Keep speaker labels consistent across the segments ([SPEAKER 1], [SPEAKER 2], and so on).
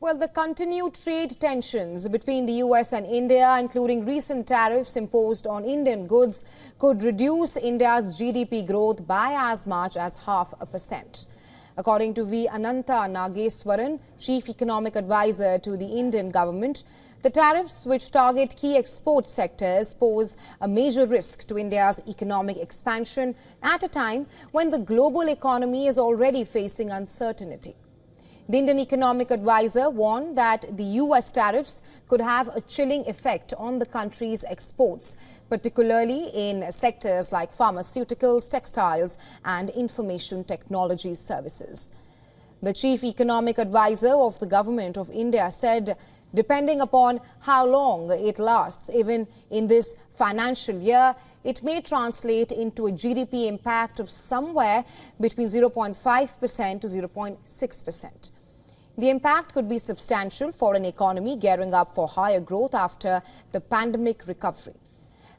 [SPEAKER 1] Well, the continued trade tensions between the US and India, including recent tariffs imposed on Indian goods, could reduce India's GDP growth by as much as 0.5%. According to Anantha Nageswaran, Chief Economic Advisor to the Indian government, the tariffs, which target key export sectors, pose a major risk to India's economic expansion at a time when the global economy is already facing uncertainty. The Indian Economic Advisor warned that the US tariffs could have a chilling effect on the country's exports, particularly in sectors like pharmaceuticals, textiles and information technology services. The Chief Economic Advisor of the Government of India said, depending upon how long it lasts, even in this financial year, it may translate into a GDP impact of somewhere between 0.5% to 0.6%. The impact could be substantial for an economy gearing up for higher growth after the pandemic recovery.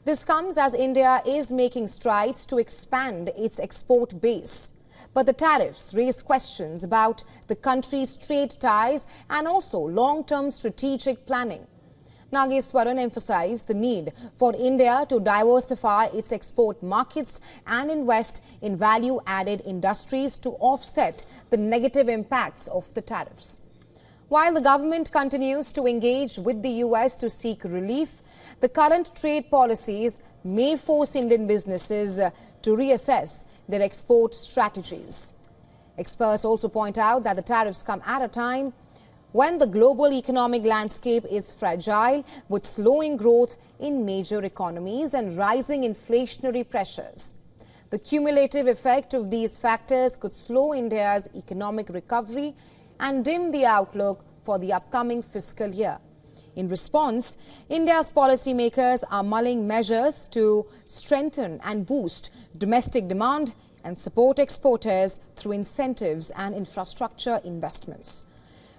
[SPEAKER 1] This comes as India is making strides to expand its export base. But the tariffs raise questions about the country's trade ties and also long-term strategic planning. Nageswaran emphasized the need for India to diversify its export markets and invest in value-added industries to offset the negative impacts of the tariffs. While the government continues to engage with the US to seek relief, the current trade policies may force Indian businesses to reassess their export strategies. Experts also point out that the tariffs come at a time when the global economic landscape is fragile, with slowing growth in major economies and rising inflationary pressures. The cumulative effect of these factors could slow India's economic recovery and dim the outlook for the upcoming fiscal year. In response, India's policymakers are mulling measures to strengthen and boost domestic demand and support exporters through incentives and infrastructure investments.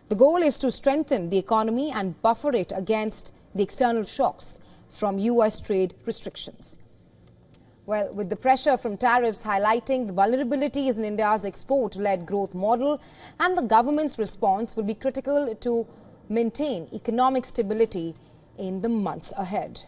[SPEAKER 1] The goal is to strengthen the economy and buffer it against the external shocks from US trade restrictions. Well, with the pressure from tariffs highlighting the vulnerabilities in India's export-led growth model, and the government's response will be critical to maintain economic stability in the months ahead.